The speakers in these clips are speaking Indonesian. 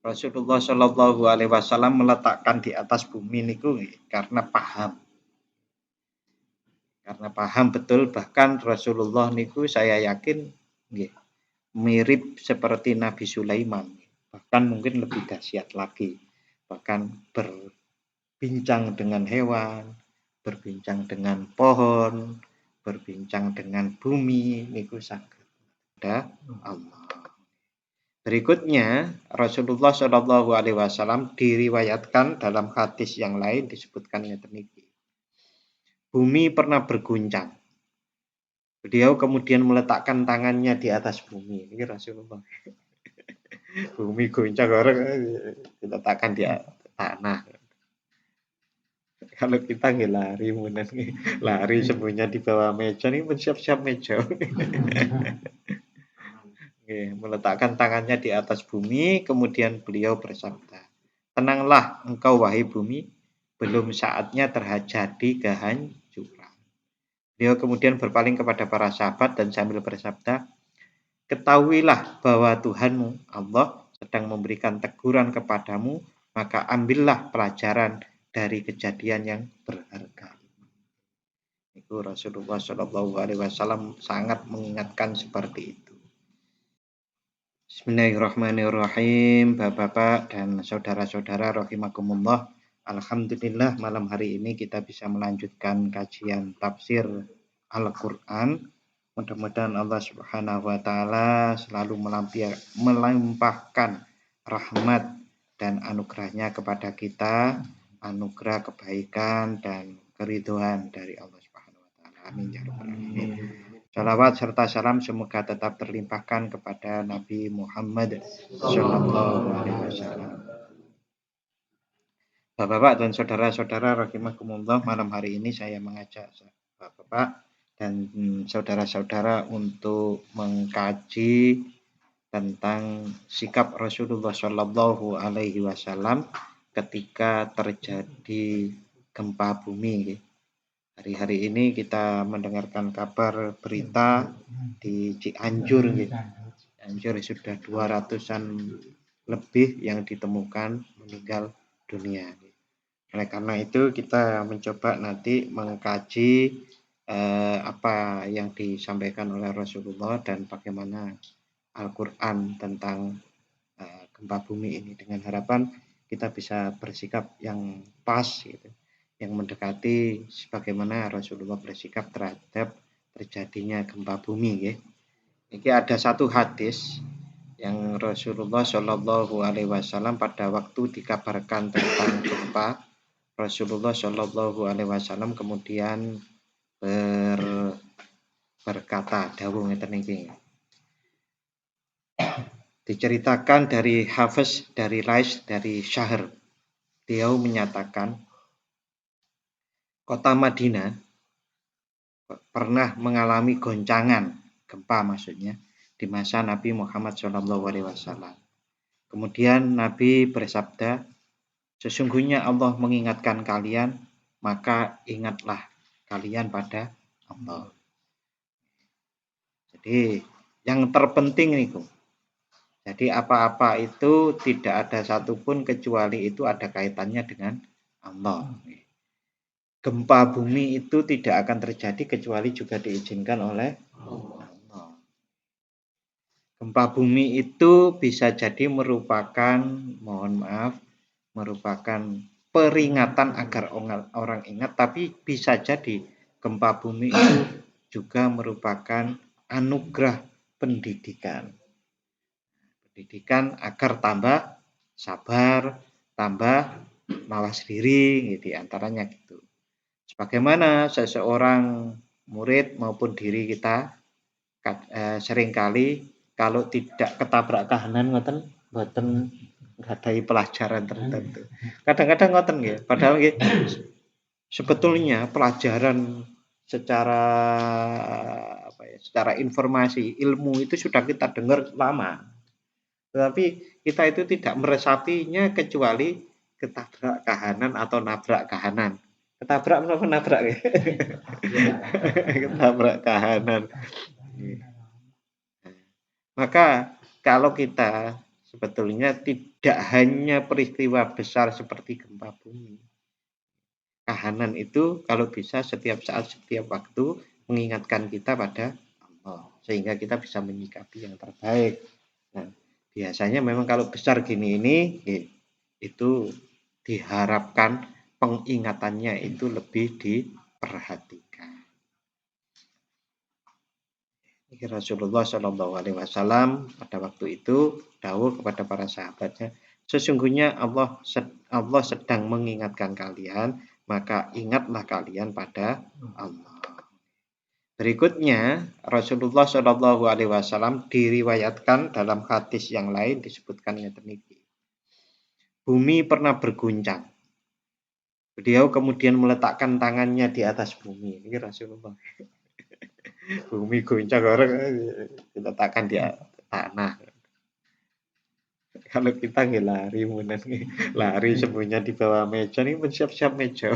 Rasulullah Shallallahu alaihi wasallam meletakkan di atas bumi niku karena paham. Karena paham betul, bahkan Rasulullah niku saya yakin nggih, mirip seperti Nabi Sulaiman. Bahkan mungkin lebih dahsyat lagi. Bahkan berbincang dengan hewan, berbincang dengan pohon, berbincang dengan bumi niku saged ada Allah. Berikutnya Rasulullah Shallallahu alaihi wasallam diriwayatkan dalam hadis yang lain disebutkan ngeten iki. Bumi pernah berguncang. Beliau kemudian meletakkan tangannya di atas bumi. Ini Rasulullah. Bumi goncang orang diletakkan di tanah. Kalau kita nggak lari, munan lari sembunyi di bawah meja ini siap-siap meja. Meletakkan tangannya di atas bumi, kemudian beliau bersabda, tenanglah engkau wahai bumi, belum saatnya terjadi kehancuran. Beliau kemudian berpaling kepada para sahabat dan sambil bersabda, ketahuilah bahwa Tuhanmu Allah sedang memberikan teguran kepadamu, maka ambillah pelajaran dari kejadian yang berharga. Itu Rasulullah Shallallahu alaihi wasallam sangat mengingatkan seperti itu. Bismillahirrahmanirrahim, Bapak-bapak dan saudara-saudara rahimakumullah. Alhamdulillah malam hari ini kita bisa melanjutkan kajian tafsir Al-Qur'an. Mudah-mudahan Allah Subhanahu wa taala selalu melimpahkan rahmat dan anugerahnya kepada kita, anugerah kebaikan dan keridhaan dari Allah Subhanahu wa taala. Amin ya rabbal alamin. Salawat serta salam semoga tetap terlimpahkan kepada Nabi Muhammad Sallallahu Alaihi Wasallam. Bapak-bapak dan saudara-saudara rahimakumullah, malam hari ini saya mengajak bapak-bapak dan saudara-saudara untuk mengkaji tentang sikap Rasulullah Sallallahu Alaihi Wasallam ketika terjadi gempa bumi. Hari-hari ini kita mendengarkan kabar berita di Cianjur, Cianjur sudah 200-an lebih yang ditemukan meninggal dunia. Oleh karena itu kita mencoba nanti mengkaji apa yang disampaikan oleh Rasulullah dan bagaimana Al-Quran tentang gempa bumi ini, dengan harapan kita bisa bersikap yang pas gitu, yang mendekati sebagaimana Rasulullah bersikap terhadap terjadinya gempa bumi ya. Ini ada satu hadis yang Rasulullah Shallallahu alaihi wasallam pada waktu dikabarkan tentang gempa, Rasulullah Shallallahu alaihi wasallam kemudian berkata dawuh ngeten iki. Diceritakan dari Hafiz, dari Lais, dari Syahr. Dia menyatakan kota Madinah pernah mengalami goncangan, gempa maksudnya, di masa Nabi Muhammad SAW. Kemudian Nabi bersabda, sesungguhnya Allah mengingatkan kalian, maka ingatlah kalian pada Allah. Jadi yang terpenting itu, jadi apa-apa itu tidak ada satupun kecuali itu ada kaitannya dengan Allah. Gempa bumi itu tidak akan terjadi kecuali juga diizinkan oleh Allah. Gempa bumi itu bisa jadi merupakan, mohon maaf, merupakan peringatan agar orang ingat, tapi bisa jadi gempa bumi itu juga merupakan anugerah pendidikan. Pendidikan agar tambah sabar, tambah mawas diri, gitu, antaranya gitu. Sebagaimana seseorang murid maupun diri kita seringkali kalau tidak ketabrak kahanan ngoten mboten ngadai pelajaran tertentu. Kadang-kadang ngoten nggih, padahal nggih sebetulnya pelajaran secara secara informasi, ilmu itu sudah kita dengar lama. Tetapi kita itu tidak meresapinya kecuali ketabrak kahanan atau nabrak kahanan. Ketabrak menapa nabrak ya? Ketabrak kahanan. Maka kalau kita sebetulnya tidak hanya peristiwa besar seperti gempa bumi. Kahanan itu kalau bisa setiap saat, setiap waktu mengingatkan kita pada Allah, sehingga kita bisa menyikapi yang terbaik. Nah, biasanya memang kalau besar gini ini, itu diharapkan pengingatannya itu lebih diperhatikan. Rasulullah Shallallahu Alaihi Wasallam pada waktu itu dawuh kepada para sahabatnya, sesungguhnya Allah sedang mengingatkan kalian, maka ingatlah kalian pada Allah. Berikutnya Rasulullah Shallallahu Alaihi Wasallam diriwayatkan dalam hadis yang lain disebutkannya demikian. Bumi pernah berguncang. Beliau kemudian meletakkan tangannya di atas bumi. Ini Rasulullah. Bumi goncang orang diletakkan di tanah. Kalau kita nggak lari, lari sembunyi di bawah meja, ini siap-siap meja.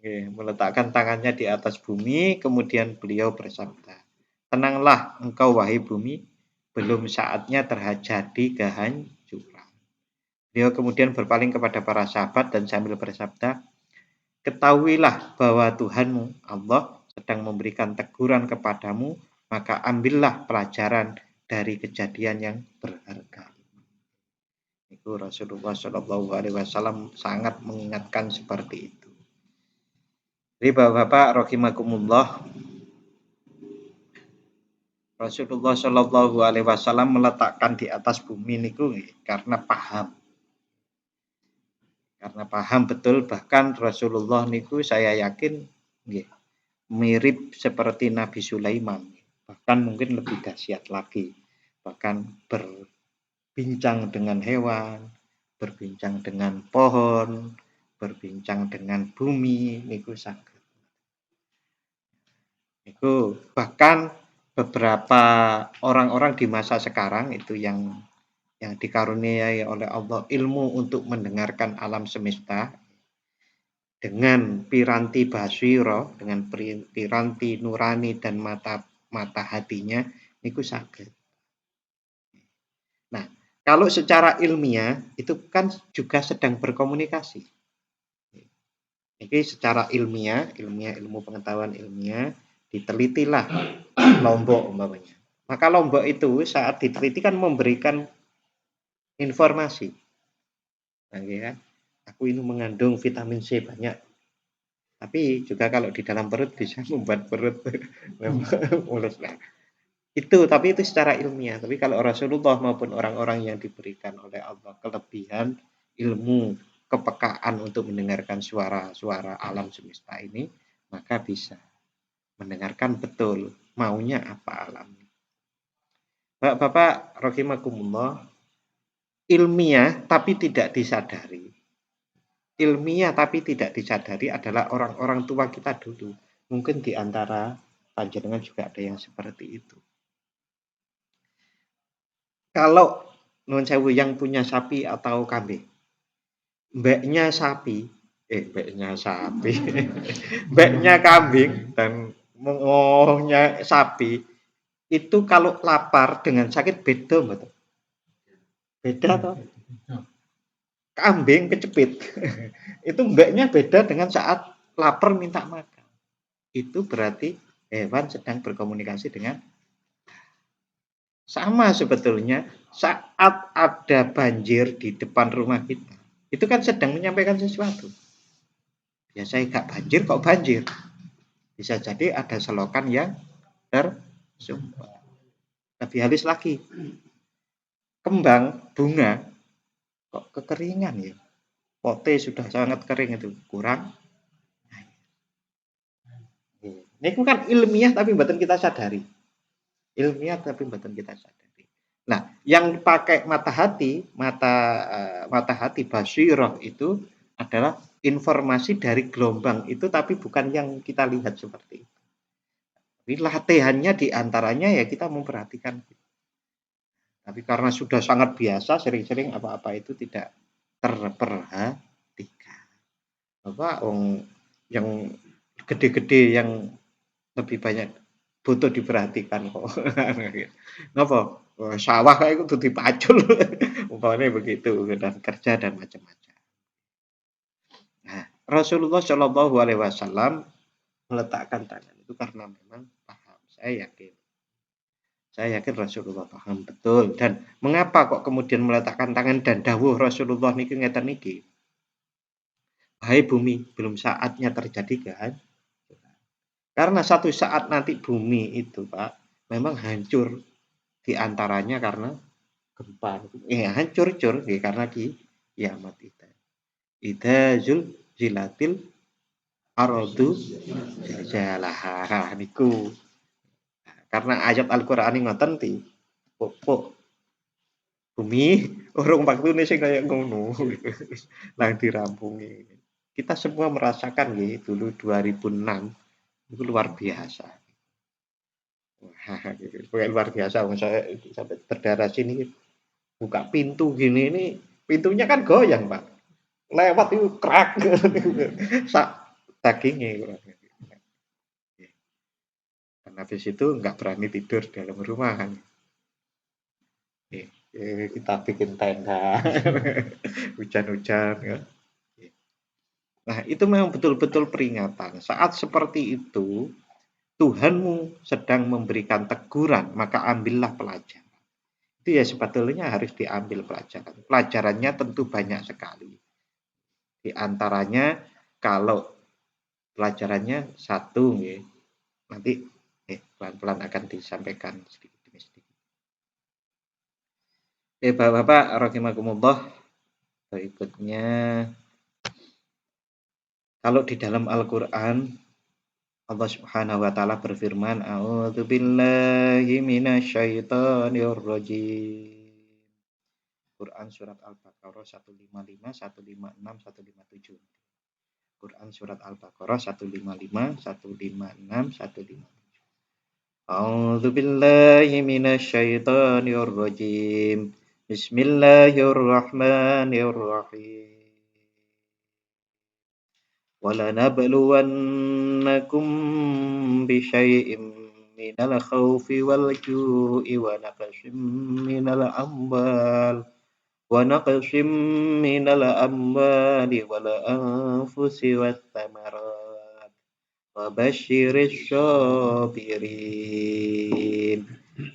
Meletakkan tangannya di atas bumi, kemudian beliau bersabda, tenanglah engkau wahai bumi, belum saatnya terjadi kehancuran. Beliau kemudian berpaling kepada para sahabat dan sambil bersabda, ketahuilah bahwa Tuhanmu, Allah, sedang memberikan teguran kepadamu, maka ambillah pelajaran dari kejadian yang berharga. Itu Rasulullah Shallallahu Alaihi Wasallam sangat mengingatkan seperti itu. Jadi Bapak-bapak, rahimakumullah, Rasulullah Shallallahu Alaihi Wasallam meletakkan di atas bumi niku karena paham betul, bahkan Rasulullah niku saya yakin mirip seperti Nabi Sulaiman, bahkan mungkin lebih dahsyat lagi, bahkan berbincang dengan hewan, berbincang dengan pohon, berbincang dengan bumi niku saged. Niku bahkan beberapa orang-orang di masa sekarang itu yang dikaruniai oleh Allah ilmu untuk mendengarkan alam semesta dengan piranti basiro, dengan piranti nurani dan mata hatinya niku saged. Nah, kalau secara ilmiah itu kan juga sedang berkomunikasi. Ini secara ilmiah ilmu pengetahuan ilmiah ditelitilah lombok umpamanya. Maka lombok itu saat diteliti kan memberikan informasi. Nah, ya, aku ini mengandung vitamin C banyak. Tapi juga kalau di dalam perut bisa membuat perut mulus. Nah, tapi itu secara ilmiah. Tapi kalau Rasulullah maupun orang-orang yang diberikan oleh Allah kelebihan ilmu, kepekaan untuk mendengarkan suara-suara alam semesta ini, maka bisa mendengarkan betul maunya apa alam. Bapak-bapak rahimakumullah, ilmiah tapi tidak disadari. Ilmiah tapi tidak disadari adalah orang-orang tua kita dulu. Mungkin di antara panjenengan juga ada yang seperti itu. Kalau nuwun sewu yang punya sapi atau kambing, mbeknya kambing dan mengohnya sapi itu kalau lapar dengan sakit beda betul. Beda toh? Kambing kecepit. Itu mbeknya beda dengan saat lapar minta makan. Itu berarti hewan sedang berkomunikasi dengan sama sebetulnya saat ada banjir di depan rumah kita. Itu kan sedang menyampaikan sesuatu. Biasanya gak banjir kok banjir. Bisa jadi ada selokan yang tersumbat. Lebih halus lagi. Kembang bunga kok kekeringan ya. Pote sudah sangat kering itu kurang. Ini kan ilmiah tapi mboten kita sadari. Ilmiah tapi mboten kita sadari. Nah, yang pakai mata hati basirah itu adalah informasi dari gelombang itu tapi bukan yang kita lihat seperti itu. Tapi latihannya diantaranya ya kita memperhatikan. Tapi karena sudah sangat biasa, sering-sering apa-apa itu tidak terperhatikan. Apa yang gede-gede yang lebih banyak butuh diperhatikan kok. Napa? Sawah kayak kudu dipacul. Umpamanya begitu dan kerja dan macam-macam. Nah, Rasulullah Shallallahu alaihi wasallam meletakkan tangan itu karena memang paham. Saya yakin Rasulullah paham betul. Dan mengapa kok kemudian meletakkan tangan dan dawuh Rasulullah niki ngeten niki? Hai bumi, belum saatnya terjadi kan? Karena satu saat nanti bumi itu, Pak, memang hancur di antaranya karena gempa. Hancur-cur karena kiamat itu. Idza zulzilatil ardu zilzalaha niku. Karena ayat Al-Qur'an ngoten ti. Pok bumi urung waktune sing kaya ngono. Lang dirampungi. Kita semua merasakan gitu dulu 2006 itu luar biasa. Wah, pokoknya luar biasa. Saya sampai berdarah sini buka pintu gini ini pintunya kan goyang Pak. Lewat itu krak sak dagingnya. Dan habis itu nggak berani tidur dalam rumah kan. Kita bikin tenda hujan-hujan ya. Nah itu memang betul-betul peringatan. Saat seperti itu Tuhanmu sedang memberikan teguran, maka ambillah pelajaran. Itu ya sebetulnya harus diambil pelajaran. Pelajarannya tentu banyak sekali. Di antaranya kalau pelajarannya satu, ya, nanti pelan-pelan akan disampaikan sedikit demi sedikit. Bapak-bapak, rahimakumullah, berikutnya kalau di dalam Al-Quran Allah Subhanahu wa taala berfirman, "A'udzubillahi minasyaitonirrajim." Quran surat Al-Baqarah 155, 156, 157. Quran surat Al-Baqarah 155, 156, 157. A'udzubillahi minasyaitonirrajim. Bismillahirrahmanirrahim. وَلَنَبْلُوَنَّكُمْ بِشَيْءٍ مِّنَ الْخَوْفِ وَالْجُوعِ وَنَقْصٍ مِّنَ الْأَمْوَالِ وَالْأَنفُسِ وَالثَّمَرَاتِ وَبَشِّرِ الصَّابِرِينَ.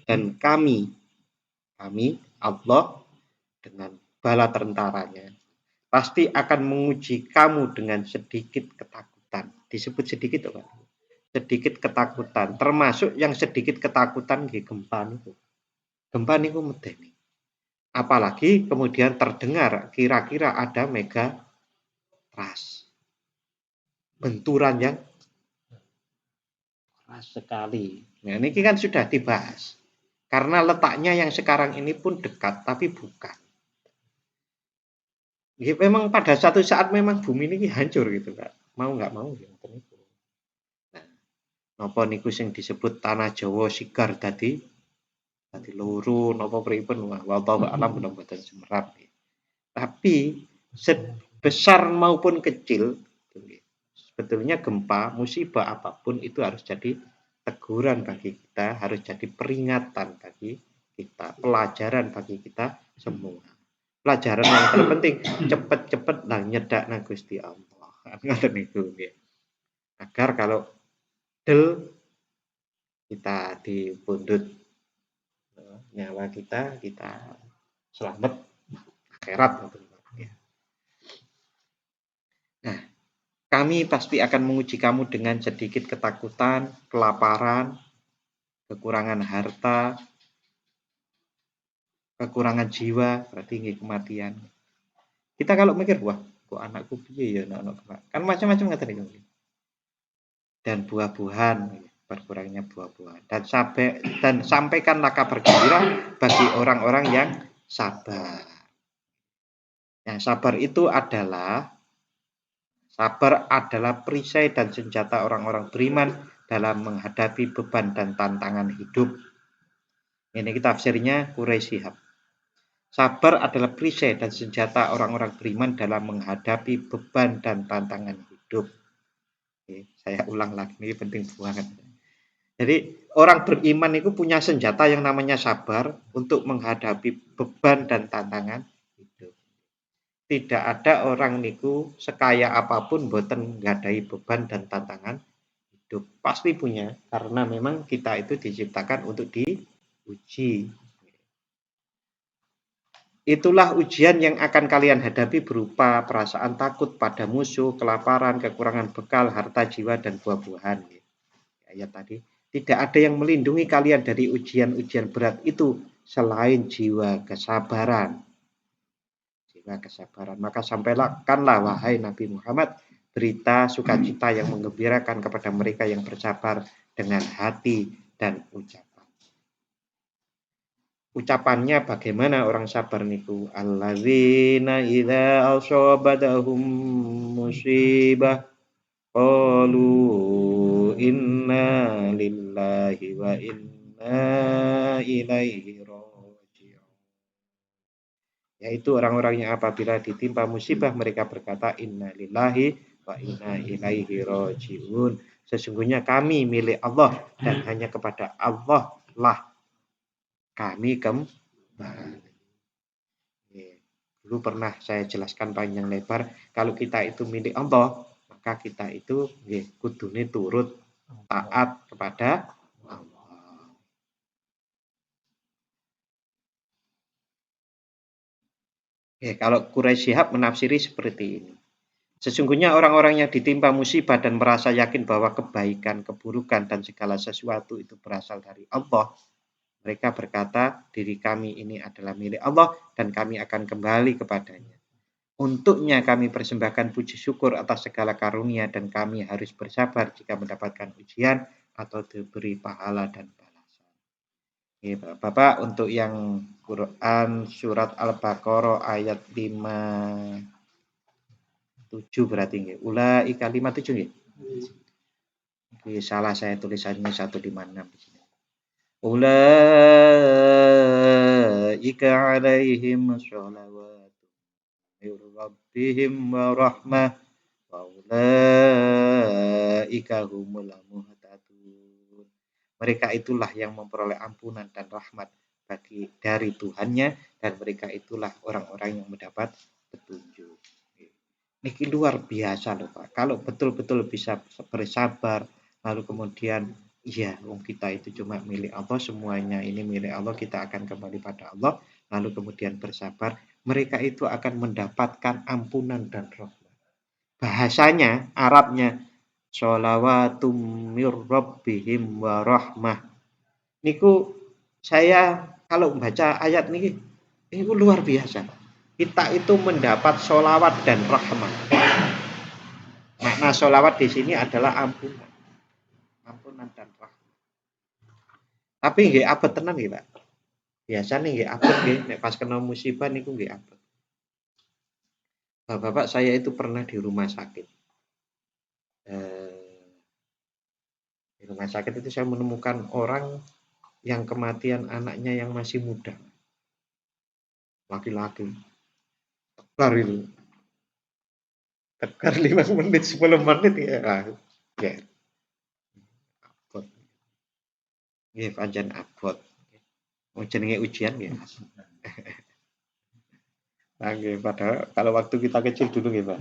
Dan kami Allah dengan bala tentaranya pasti akan menguji kamu dengan sedikit ketakutan. Disebut sedikit apa? Sedikit ketakutan. Termasuk yang sedikit ketakutan di gempa niku. Gempa niku medeni. Apalagi kemudian terdengar kira-kira ada mega trust. Benturan yang keras sekali. Nah, ini kan sudah dibahas. Karena letaknya yang sekarang ini pun dekat, tapi bukan. Ya, memang pada satu saat memang bumi ini hancur gitu Kak. Mau nggak mau ya itu. Nah, napa niku sing disebut tanah Jawa sigar dadi loro napa pripun wallahu alam mboten semerap. Tapi sebesar maupun kecil sebetulnya gempa, musibah apapun itu harus jadi teguran bagi kita, harus jadi peringatan bagi kita, pelajaran bagi kita semua. Pelajaran yang terpenting cepet-cepet lah nyedak nang Gusti Allah. Ngoten niku nggih. Agar kalau del kita dipundhut nyawa kita selamat akhirat. Nah, kami pasti akan menguji kamu dengan sedikit ketakutan, kelaparan, kekurangan harta, kekurangan jiwa, berarti kematian. Kita kalau mikir, wah, kok anakku piye ya anak kan macam-macam ngaten iki. Dan buah-buahan, berkurangnya buah-buahan. Dan sampaikanlah kabar gembira bagi orang-orang yang sabar. Yang sabar itu adalah perisai dan senjata orang-orang beriman dalam menghadapi beban dan tantangan hidup. Ini kita tafsirnya Quraisy Shihab. Sabar adalah perisai dan senjata orang-orang beriman dalam menghadapi beban dan tantangan hidup. Oke, saya ulang lagi, ini penting banget. Jadi orang beriman itu punya senjata yang namanya sabar untuk menghadapi beban dan tantangan hidup. Tidak ada orang niku sekaya apapun boten nggadahi beban dan tantangan hidup. Pasti punya karena memang kita itu diciptakan untuk diuji. Itulah ujian yang akan kalian hadapi berupa perasaan takut pada musuh, kelaparan, kekurangan bekal, harta jiwa, dan buah-buahan. Ayat tadi, tidak ada yang melindungi kalian dari ujian-ujian berat itu selain jiwa kesabaran. Jiwa kesabaran. Maka sampaikanlah wahai Nabi Muhammad berita sukacita yang menggembirakan kepada mereka yang bersabar dengan hati dan ucapan. Ucapannya bagaimana orang sabar niku? Alladzina idza asabatahum musibah qalu inna lillahi wa inna ilaihi raji'un. Yaitu orang-orang yang apabila ditimpa musibah mereka berkata inna lillahi wa inna ilaihi raji'un. Sesungguhnya kami milik Allah dan hanya kepada Allah lah kami kembali. Dulu pernah saya jelaskan panjang lebar, kalau kita itu milik Allah, maka kita itu kudune turut taat kepada Allah. Kalau Quraisy Shihab menafsiri seperti ini. Sesungguhnya orang-orang yang ditimpa musibah dan merasa yakin bahwa kebaikan, keburukan, dan segala sesuatu itu berasal dari Allah, mereka berkata, diri kami ini adalah milik Allah dan kami akan kembali kepadanya. Untuknya kami persembahkan puji syukur atas segala karunia dan kami harus bersabar jika mendapatkan ujian atau diberi pahala dan balasan. Bapak, untuk yang Quran surat Al-Baqarah ayat 57 berarti nggih. Ulaika 57 nggih. Salah saya tulisannya 156 di sini. Ulaika alaihim sholawatu min rabbihim wa rahmah wa ulaika humul muhtadun. Mereka itulah yang memperoleh ampunan dan rahmat dari Tuhannya dan mereka itulah orang-orang yang mendapat petunjuk. Ini luar biasa loh Pak. Kalau betul-betul bisa bersabar lalu kemudian ya, kita itu cuma milik Allah, semuanya ini milik Allah, kita akan kembali pada Allah, lalu kemudian bersabar, mereka itu akan mendapatkan ampunan dan rahmat. Bahasanya, Arabnya, sholawatum mir rabbihim wa rahmah. Niku saya kalau membaca ayat ini luar biasa. Kita itu mendapat sholawat dan rahmat. Makna sholawat di sini adalah ampunan. Ampunan dan rahmat. Tapi nggih abot tenan nggih, Pak. Biasane nggih abot nggih nek pas kena musibah niku nggih abot. Bapak saya itu pernah di rumah sakit. Di rumah sakit itu saya menemukan orang yang kematian anaknya yang masih muda. Laki-laki. Tegar itu. Tegar 5 menit, 10 menit ya. Ya. Abot. Nggih pancen abot. Jenenge ujian ya. Nah, padahal kalau waktu kita kecil dulu nggih, Pak.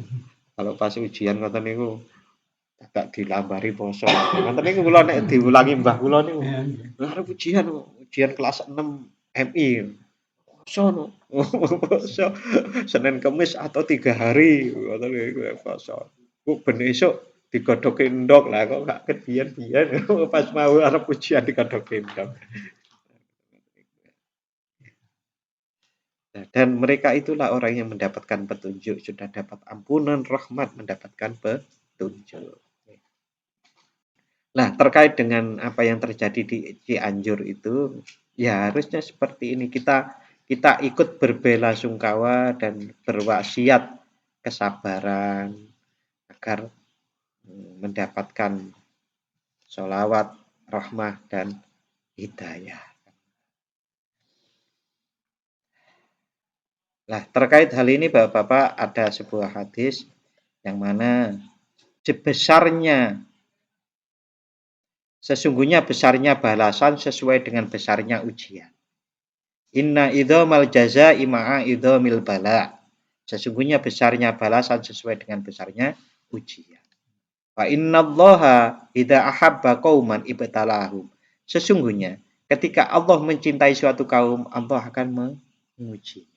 Kalau pas ujian ngoten niku agak dilambari poso. Ngoten niku kula nek diulangi mbah kula niku. Arep ujian kelas 6 MI. Poso no. Poso Senin Kamis atau 3 hari ngoten niku poso. Kok ben esuk digodhoki endok lah kok gak kebiyen-biyen pas mau arep ujian digodhoki endok. Dan mereka itulah orang yang mendapatkan petunjuk, sudah dapat ampunan, rahmat, mendapatkan petunjuk. Nah, terkait dengan apa yang terjadi di Cianjur itu, ya harusnya seperti ini. Kita ikut berbelasungkawa dan berwasiat kesabaran agar mendapatkan sholawat, rahmah, dan hidayah. Nah, terkait hal ini Bapak-Bapak ada sebuah hadis yang mana sebesarnya Sesungguhnya besarnya balasan sesuai dengan besarnya ujian. Inna idzamal jazaa'i ma'a idzamil bala. Sesungguhnya besarnya balasan sesuai dengan besarnya ujian. Wa innallaha idza ahabba qauman ibtalahum. Sesungguhnya ketika Allah mencintai suatu kaum, Allah akan mengujinya.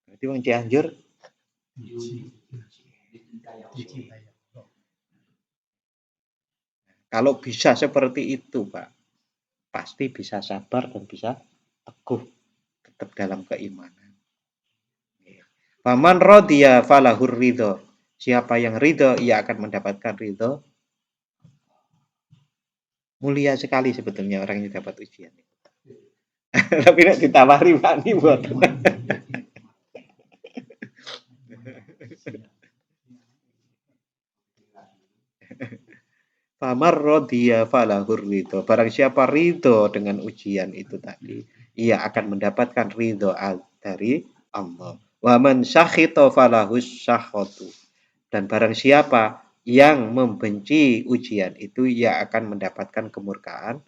Berarti wong Cianjur kalau bisa seperti itu, Pak, pasti bisa sabar dan bisa teguh tetap dalam keimanan. Faman radiya falahur ridho. Siapa yang ridho, ia akan mendapatkan ridho. Mulia sekali sebetulnya orang yang dapat ujian. Tapi nek ditawari wani mboten. Famar rodiya falahur ridho. Barang siapa ridho dengan ujian itu tadi, ia akan mendapatkan ridho dari Allah. Wa man sakhita falahus sakhatu. Dan barang siapa yang membenci ujian itu, ia akan mendapatkan kemurkaan.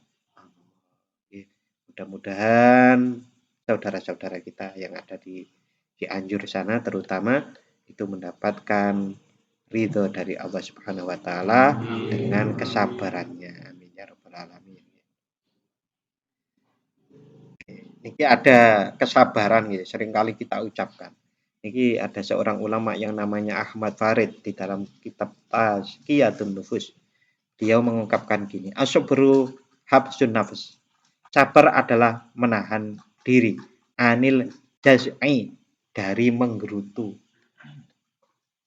Mudah-mudahan saudara-saudara kita yang ada di Cianjur sana terutama itu mendapatkan ridho dari Allah Subhanahu wa taala dengan kesabarannya. Amin ya rabbal alamin. Ini ada kesabaran ya, seringkali kita ucapkan. Ini ada seorang ulama yang namanya Ahmad Farid di dalam kitab Tazkiyatun Nufus. Dia mengungkapkan gini, asabru habsun nafs. Sabar adalah menahan diri, anil jaz'i, dari menggerutu.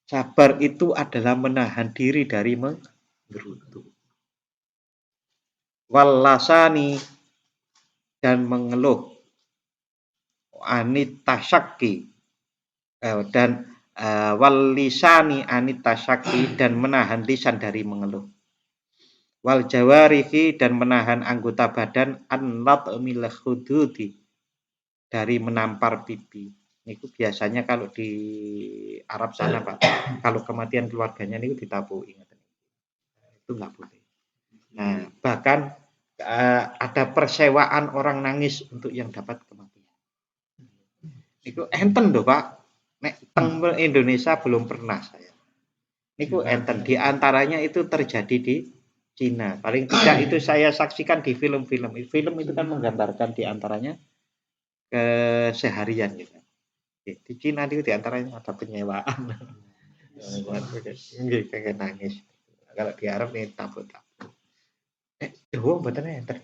Sabar itu adalah menahan diri dari menggerutu. Wallasani, dan mengeluh. Anit tasyaki, dan walisani anit tasyaki, dan menahan lisan dari mengeluh. Wal jawarihi, dan menahan anggota badan an lat'mil khududi, dari menampar pipi. Itu biasanya kalau di Arab sana, Pak, kalau kematian keluarganya itu ditabuh, ingat. Itu nggak boleh. Nah, bahkan ada persewaan orang nangis untuk yang dapat kematian. Itu enten loh, Pak. Nek teng Indonesia belum pernah saya. Itu enten, di antaranya itu terjadi di Cina. Paling tidak itu saya saksikan di film-film. Film itu kan menggambarkan di antaranya keseharian gitu. Di Cina itu di antaranya ada penyewaan. Kayak nangis. Kalau di Arab ini tabu-tabu. Jawa mboten enten.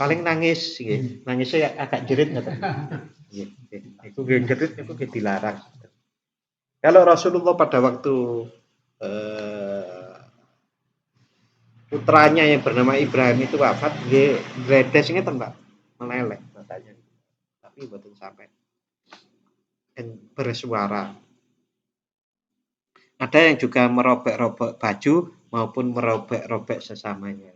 Paling nangis, nangisnya agak jerit nggak? Itu jerit itu dilarang. Kalau Rasulullah pada waktu putranya yang bernama Ibrahim itu wafat, dia gledesnya tembak meleleh matanya, tapi betul sampai dan bersuara. Ada yang juga merobek-robek baju maupun merobek-robek sesamanya.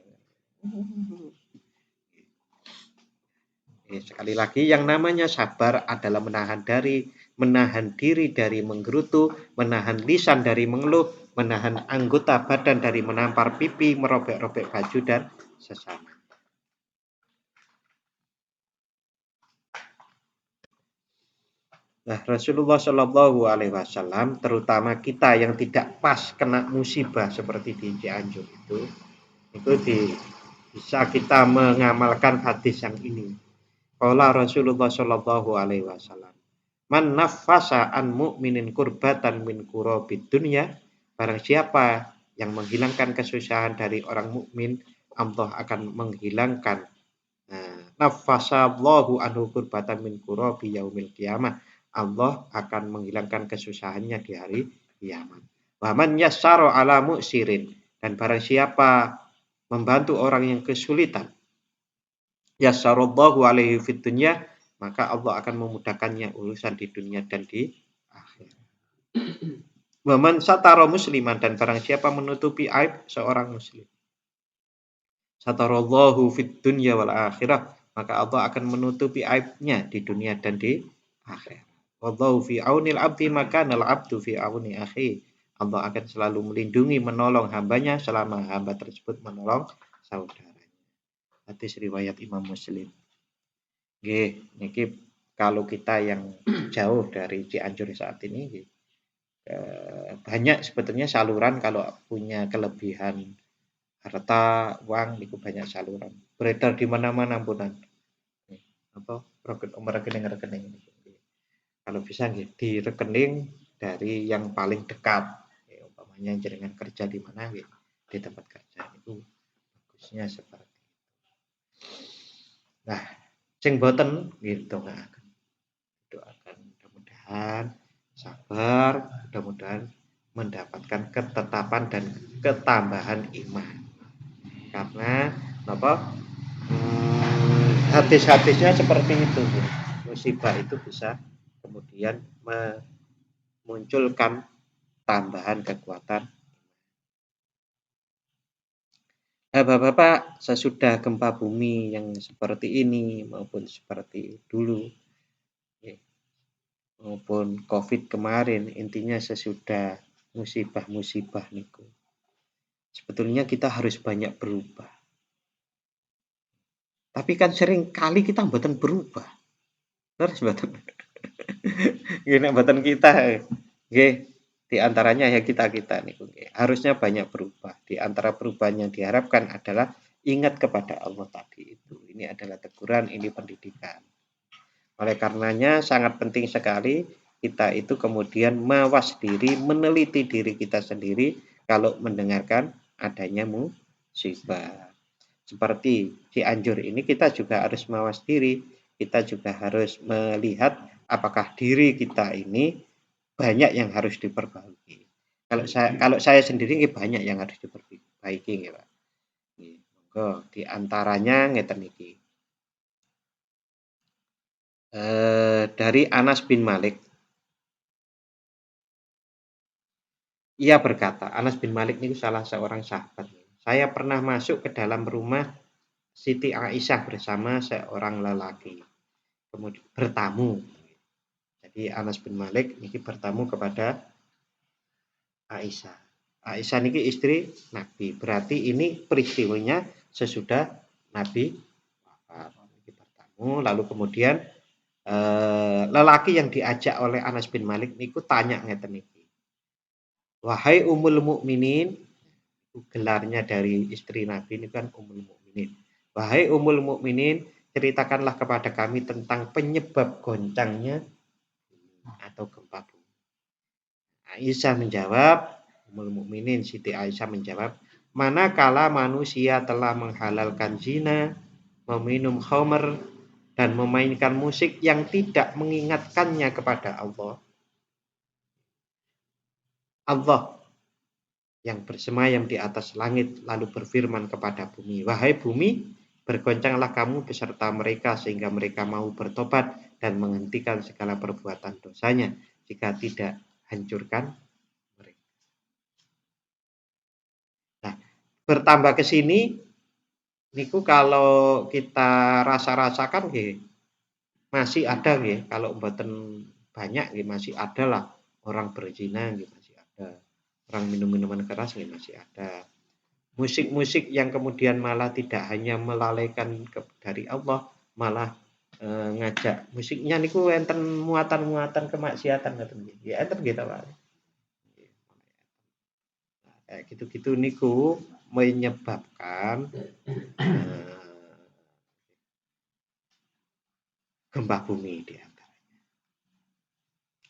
Sekali lagi, yang namanya sabar adalah menahan diri dari menggerutu, menahan lisan dari mengeluh, menahan anggota badan dari menampar pipi, merobek-robek baju dan sesama. Nah, Rasulullah Shallallahu Alaihi Wasallam, terutama kita yang tidak pas kena musibah seperti di Cianjur itu bisa kita mengamalkan hadis yang ini. Qala Rasulullah Shallallahu Alaihi Wasallam, man nafasa an mu'minin kurbatan min kurabid dunya, barang siapa yang menghilangkan kesusahan dari orang mukmin, Allah akan menghilangkan nafasa Allahu anhu kurbatan min kurabi yaumil qiyamah. Allah akan menghilangkan kesusahannya di hari kiamat. Wa man yassara ala mu'sirin, dan barang siapa membantu orang yang kesulitan, yassarallahu alaihi fid dunya, maka Allah akan memudahkannya urusan di dunia dan di akhirat. Wa man satara musliman, dan barang siapa menutupi aib seorang muslim, satarallahu fid dunya wal akhirah, maka Allah akan menutupi aibnya di dunia dan di akhirat. Wallahu fi aunil abdi, maka nal abdu fi auni akhi. Allah akan selalu melindungi, menolong hambanya selama hamba tersebut menolong saudaranya. Hadis riwayat Imam Muslim. Nggih, niki kalau kita yang jauh dari Cianjur saat ini, banyak sebetulnya saluran kalau punya kelebihan harta, uang, itu banyak saluran. Beredar di mana-mana ampunan. Apa rekening-rekening ini. Kalau bisa di rekening dari yang paling dekat. Umpamanya jaringan kerja di mana di tempat kerja itu bagusnya seperti itu. Nah, sing boten gitu doakan mudah-mudahan sabar, mudah-mudahan mendapatkan ketetapan dan ketambahan iman. Karena apa? Hadis-hadisnya seperti itu. Musibah itu bisa kemudian memunculkan tambahan kekuatan. Bapak-bapak, sesudah gempa bumi yang seperti ini maupun seperti dulu, maupun COVID kemarin, intinya sesudah musibah-musibah niku, sebetulnya kita harus banyak berubah. Tapi kan sering kali kita mboten berubah. Terus mboten. Gini mboten kita. Nggih, di antaranya ya kita-kita niku harusnya banyak berubah. Di antara perubahan yang diharapkan adalah ingat kepada Allah tadi itu. Ini adalah teguran, ini pendidikan. Oleh karenanya sangat penting sekali kita itu kemudian mawas diri, meneliti diri kita sendiri kalau mendengarkan adanya musibah. Seperti Cianjur ini kita juga harus mawas diri, kita juga harus melihat apakah diri kita ini banyak yang harus diperbaiki. Kalau saya sendiri banyak yang harus diperbaiki ya, Pak. Monggo di antaranya ngeten iki. Dari Anas bin Malik. Ia berkata, Anas bin Malik ini salah seorang sahabat. Saya pernah masuk ke dalam rumah Siti Aisyah bersama seorang lelaki. Kemudian bertamu. Jadi Anas bin Malik ini bertamu kepada Aisyah. Aisyah ini istri Nabi. Berarti ini peristiwanya sesudah Nabi bertamu. Lalu kemudian lelaki yang diajak oleh Anas bin Malik niku tanya ngeten iki. Wahai Ummul Mukminin, gelarnya dari istri Nabi ini kan Ummul Mukminin. Wahai Ummul Mukminin, ceritakanlah kepada kami tentang penyebab goncangnya atau gempa bumi. Aisyah menjawab, Ummul Mukminin Siti Aisyah menjawab, manakala manusia telah menghalalkan zina, meminum khamr, dan memainkan musik yang tidak mengingatkannya kepada Allah. Allah yang bersemayam di atas langit lalu berfirman kepada bumi, wahai bumi, bergoncanglah kamu beserta mereka sehingga mereka mau bertobat dan menghentikan segala perbuatan dosanya. Jika tidak, hancurkan mereka. Nah, bertambah ke sini niku kalau kita rasa-rasakan masih ada kalau mboten banyak masih ada lah orang berzina masih ada. Orang minum minuman keras masih ada. Musik-musik yang kemudian malah tidak hanya melalaikan dari Allah, malah ngajak musiknya niku enten muatan-muatan kemaksiatan ngoten nggih. Ya enten gitu, Pak. Nah, kayak gitu-gitu niku menyebabkan gempa bumi di antaranya.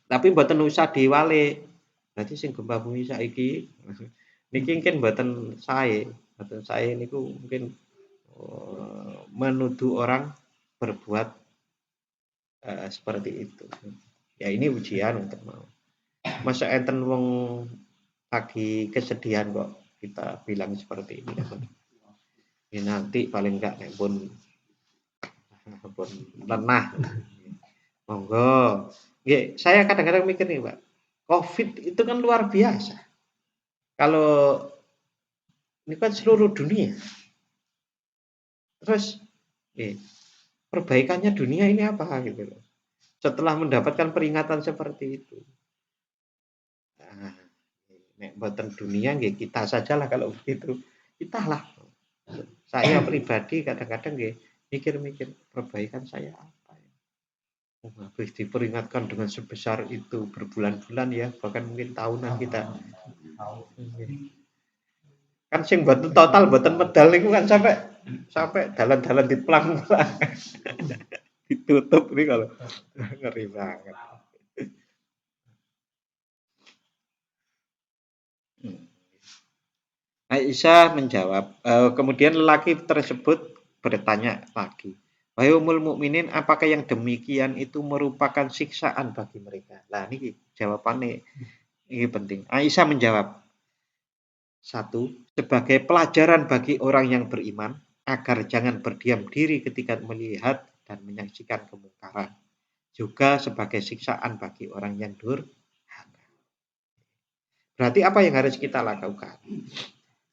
Tapi mboten usah diwalik. Berarti sing gempa bumi saiki niki mungkin mboten sae niku mungkin menuduh orang berbuat seperti itu. Ya ini ujian untuk mau. Masa enten wong lagi kesedihan kok kita bilang seperti ini. Ya nanti paling enggak pun lenah. Monggo. Saya kadang-kadang mikir nih, Pak. COVID itu kan luar biasa. Kalau ini kan seluruh dunia. Terus perbaikannya dunia ini apa gitu loh. Setelah mendapatkan peringatan seperti itu. Nah, Nek mboten dunia nggih kita sajalah kalau begitu. Kitalah. Saya pribadi kadang-kadang nggih mikir-mikir perbaikan saya apa ya. Habis diperingatkan dengan sebesar itu berbulan-bulan ya, bahkan mungkin tahunan kita. Kan sing mboten total mboten medal niku kan sampai sampai dalan-dalan diplang-plang. Ditutup nih kalau ngeri banget. Aisyah menjawab, kemudian lelaki tersebut bertanya lagi, wahai Ummul Mukminin, apakah yang demikian itu merupakan siksaan bagi mereka? Lah ini jawabannya ini penting. Aisyah menjawab, satu, sebagai pelajaran bagi orang yang beriman agar jangan berdiam diri ketika melihat dan menyaksikan kemungkaran. Juga sebagai siksaan bagi orang yang durhaka. Berarti apa yang harus kita lakukan?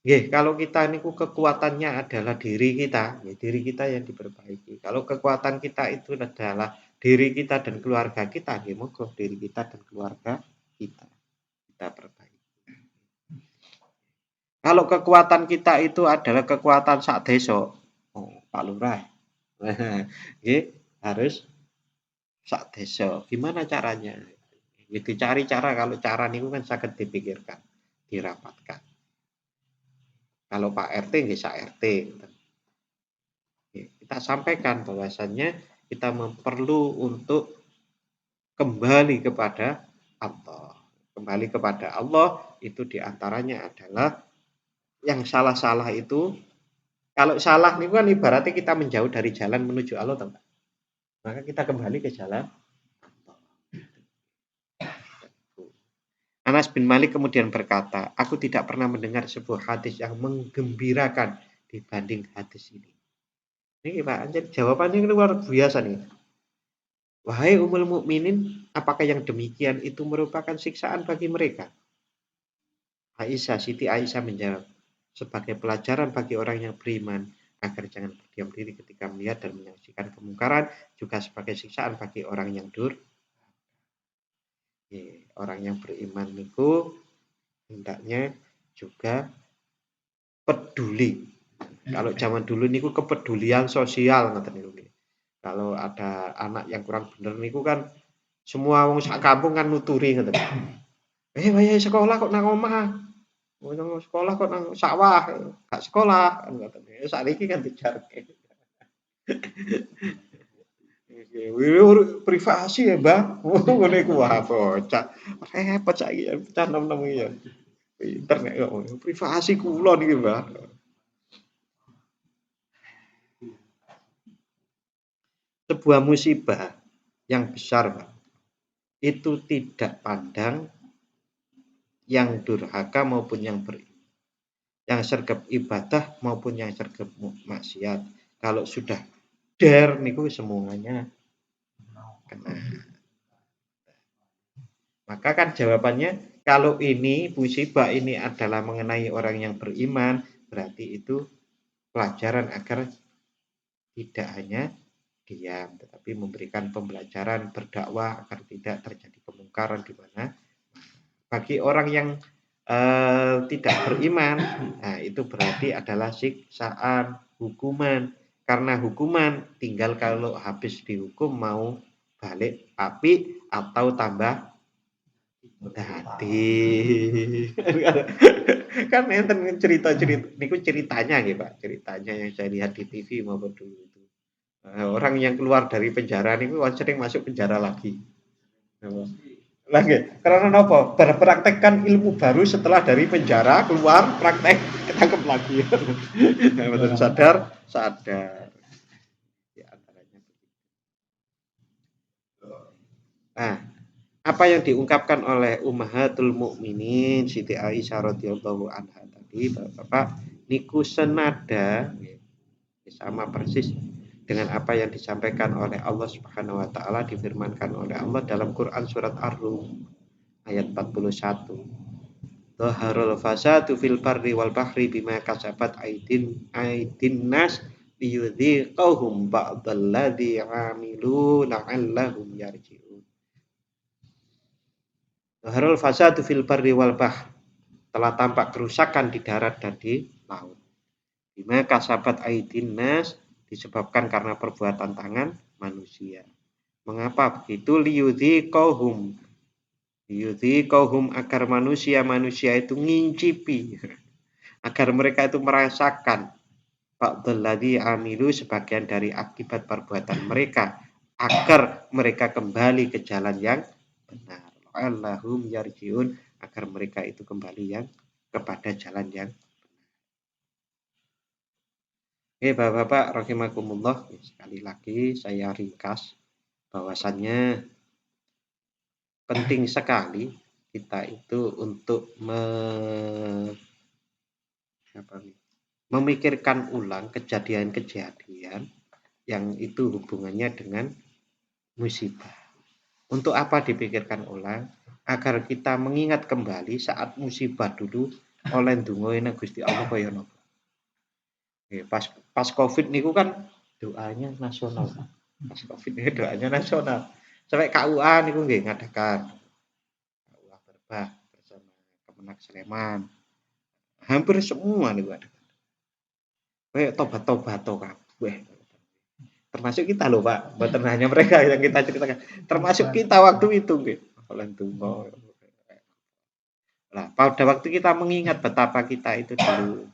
Kalau kita niku kekuatannya adalah diri kita, diri kita yang diperbaiki. Kalau kekuatan kita itu adalah diri kita dan keluarga kita, moga diri kita dan keluarga kita perbaiki. Kalau kekuatan kita itu adalah kekuatan sak desa, Pak Lurah, harus sak desa. Gimana caranya? Dicari cara, kalau cara niku kan saged dipikirkan, dirapatkan. Kalau Pak RT nggih sak RT. Kita sampaikan bahwasannya kita perlu untuk kembali kepada Allah. Kembali kepada Allah itu diantaranya adalah yang salah-salah itu, kalau salah itu kan ibaratnya kita menjauh dari jalan menuju Allah, teman. Maka kita kembali ke jalan Allah. Anas bin Malik kemudian berkata, aku tidak pernah mendengar sebuah hadis yang menggembirakan dibanding hadis ini. Ini Pak, jadi jawabannya luar biasa nih. Wahai Ummul Mukminin, apakah yang demikian itu merupakan siksaan bagi mereka? Siti Aisyah menjawab, sebagai pelajaran bagi orang yang beriman, agar jangan berdiam diri ketika melihat dan menyaksikan kemungkaran, juga sebagai siksaan bagi orang yang orang yang beriman niku hendaknya juga peduli. Kalau zaman dulu niku kepedulian sosial ngoten niku. Kalau ada anak yang kurang bener niku kan semua wong sak kampung kan nuturi ngoten. Wayahe sekolah kok nang omah. Nang sekolah kok nang sawah, gak sekolah kan ngoten. Saiki kan dijarke. Privasi ya, Mbah. Ngono iku wah bocah. Repot saiki bocah nom-nom ya. Pinter nek kok privasi kula niki, Mbah. Sebuah musibah yang besar, Pak, itu tidak pandang yang durhaka maupun yang beriman, yang sergap ibadah maupun yang sergap maksiat. Kalau sudah niku semuanya kena. Maka kan jawabannya, kalau ini musibah ini adalah mengenai orang yang beriman, berarti itu pelajaran agar tidak hanya diam, tetapi memberikan pembelajaran, berdakwah agar tidak terjadi kemungkaran di mana. Bagi orang yang tidak beriman, nah itu berarti adalah siksaan, hukuman. Karena hukuman tinggal kalau habis dihukum mau balik api atau tambah tadi. Kan enten cerita-cerita niku ceritanya nggih, Pak. Ceritanya yang saya lihat di TV maupun dulu itu. Orang yang keluar dari penjara niku sering masuk penjara lagi. Lagi, karena apa? Berpraktekkan ilmu baru setelah dari penjara keluar praktek ketangkep lagi. Betul sadar. Di antaranya. Nah, apa yang diungkapkan oleh Ummahatul Mukminin Siti Aisyah radhiyallahu anha tadi, Bapak, niku senada sama persis dengan apa yang disampaikan oleh Allah Subhanahu wa taala, difirmankan oleh Allah dalam Quran surat Ar-Rum ayat 41. Dhaharul fasadu fil barri wal bahri bima kasabat aidin nas liyudhiqahum ba'dalladzi 'amilu la'allahum yarji'un. Dhaharul fasadu fil barri wal bahr. telah tampak kerusakan di darat dan di laut. Bima kasabat aidin nas, disebabkan karena perbuatan tangan manusia. Mengapa begitu? Liyudhiqahum agar manusia itu ngincipi, agar mereka itu merasakan ba'dalladzi amilu, sebagian dari akibat perbuatan mereka, agar mereka kembali ke jalan yang benar. Allahum yarjiun, agar mereka itu kembali yang kepada jalan yang benar. Bapak-bapak rahimakumullah, sekali lagi saya ringkas bahwasannya penting sekali kita itu untuk memikirkan ulang kejadian-kejadian yang itu hubungannya dengan musibah. Untuk apa dipikirkan ulang? Agar kita mengingat kembali saat musibah dulu oleh ndonga Gusti Allah kaya napa. Pas Covid niku kan doanya nasional. Pas Covid ini doanya nasional. Sampai KUA niku nggih ngadakan KUA Berbah bersama Kemenak Sleman. Hampir semua niku ada. Kayak tobat-tobat kabeh. Termasuk kita loh Pak, bukan hanya mereka yang kita ceritakan, termasuk kita waktu itu nggih. Nah, pada waktu kita mengingat betapa kita itu dulu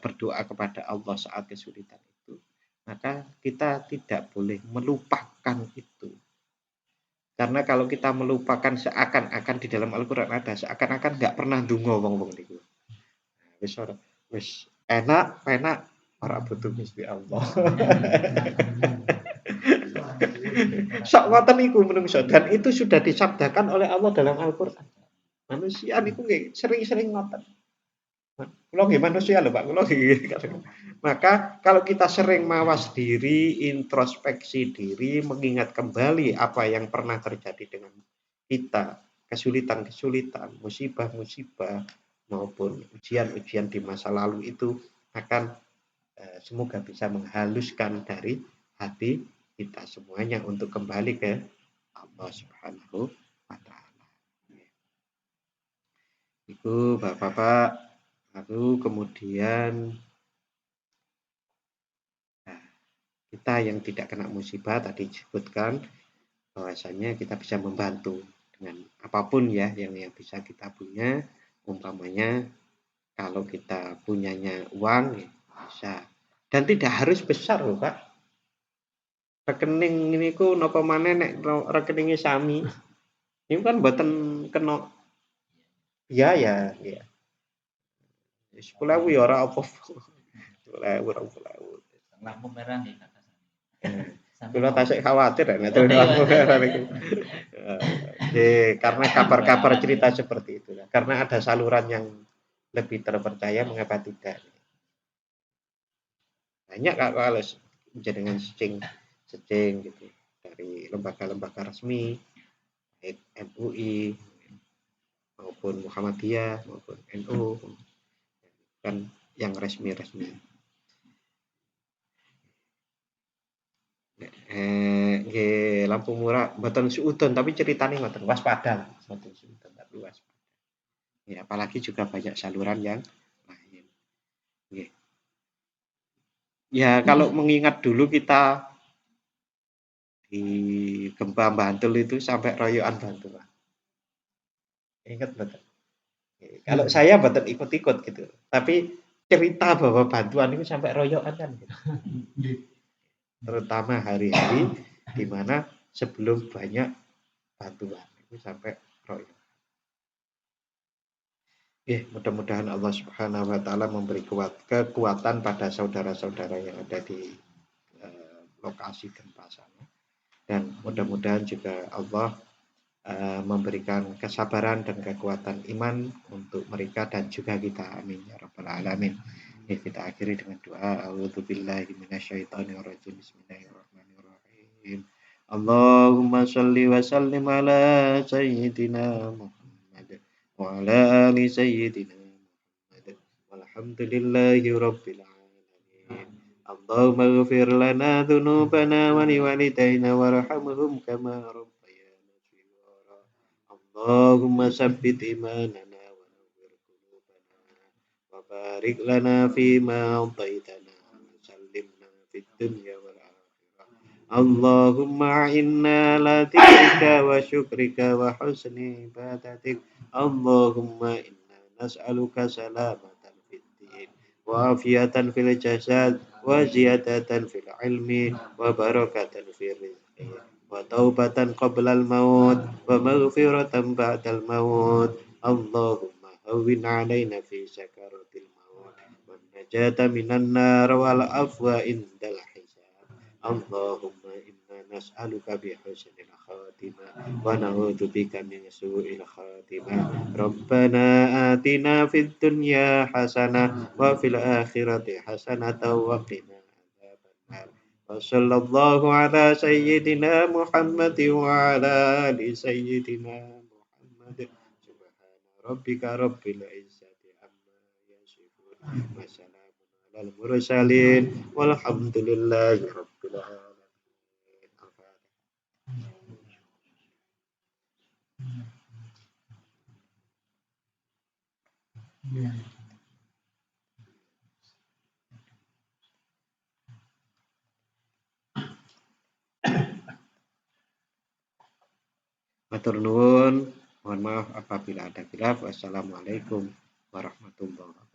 berdoa kepada Allah saat kesulitan itu, maka kita tidak boleh melupakan itu. Karena kalau kita melupakan, seakan-akan di dalam Al-Qur'an ada seakan-akan nggak pernah ndonga wong-wong niku. Wis enak ora butuh Gusti Allah. Sok ngoten niku menungso, dan itu sudah disabdakan oleh Allah dalam Al-Qur'an. Manusia niku nggih sering-sering ngoten. Kula nggih manusia lho Pak, kula nggih. Maka kalau kita sering mawas diri, introspeksi diri, mengingat kembali apa yang pernah terjadi dengan kita, kesulitan-kesulitan, musibah-musibah maupun ujian-ujian di masa lalu itu akan semoga bisa menghaluskan dari hati kita semuanya untuk kembali ke Allah Subhanahu wa taala. Itu Bapak-bapak, lalu kemudian kita yang tidak kena musibah tadi disebutkan bahwasanya kita bisa membantu dengan apapun ya yang bisa kita punya, umpamanya kalau kita punyanya uang ya bisa, dan tidak harus besar loh Pak. Rekening ini ku napa maneh nek rekeningnya sami ini kan mboten kena ya 10.000 ya ora apa-apa. 10.000 lampu merah nggih kata kula tasik khawatir nek lampu merah niku. Karena kabar-kabar cerita seperti itu. Karena ada saluran yang lebih terpercaya, mengapa tidak? Banyak kalau jenengan secing gitu dari lembaga-lembaga resmi, baik MUI maupun Muhammadiyah maupun NU, kan yang resmi-resmi. Lampu murah mboten suudon tapi ceritanya ngoten, waspada mboten suudon tapi waspada. Ya, apalagi juga banyak saluran yang lain. Ya kalau mengingat dulu kita di gempa Bantul itu sampai royokan Bantul. Ingat betul. Kalau saya betul ikut-ikut gitu. Tapi cerita bahwa bantuan itu sampai royokan kan gitu. Terutama hari-hari di mana sebelum banyak bantuan itu sampai royokan. Mudah-mudahan Allah Subhanahu wa taala memberi kekuatan pada saudara-saudara yang ada di lokasi gempa sana. Dan mudah-mudahan juga Allah memberikan kesabaran dan kekuatan iman untuk mereka dan juga kita, amin ya rabbal alamin. Kita akhiri dengan doa, a'udzubillahi minasyaitonirrajim, bismillahirrahmanirrahim. Allahumma shalli wa sallim ala sayyidina Muhammad wa ala ali sayyidina Muhammad walhamdulillahi rabbil alamin. Allahumma ighfir lana dhunubana wa liwalidayna warhamhum kama rabbayana. Allahumma sabbit imanana wa وبارك لنا فيما أعطيتنا وسلمنا في الدنيا والآخرة. اللهم أعنا على ذكرك وشكرك وحسن عبادتك. اللهم إنا نسألك سلامة في الدين وعافية في الجسد وزيادة في العلم وبركة في الرزق وتوبة قبل الموت ومغفرة بعد الموت. اللهم هون علينا في سكرات الموت والنجاة من النار والعفو عند الحساب. اللهم إنا نسألك بحسن الخاتمة ونعوذ بك من سوء الخاتمة. ربنا آتنا في الدنيا حسنة وفي الآخرة حسنة وقنا عذاب النار. وصلى الله على سيدنا محمد وعلى آل سيدنا محمد. سبحان ربك رب العزة عما يصفون وسلام على المرسلين والحمد لله رب العالمين. Matur nuwun, mohon maaf apabila ada khilaf. Wassalamualaikum warahmatullahi wabarakatuh.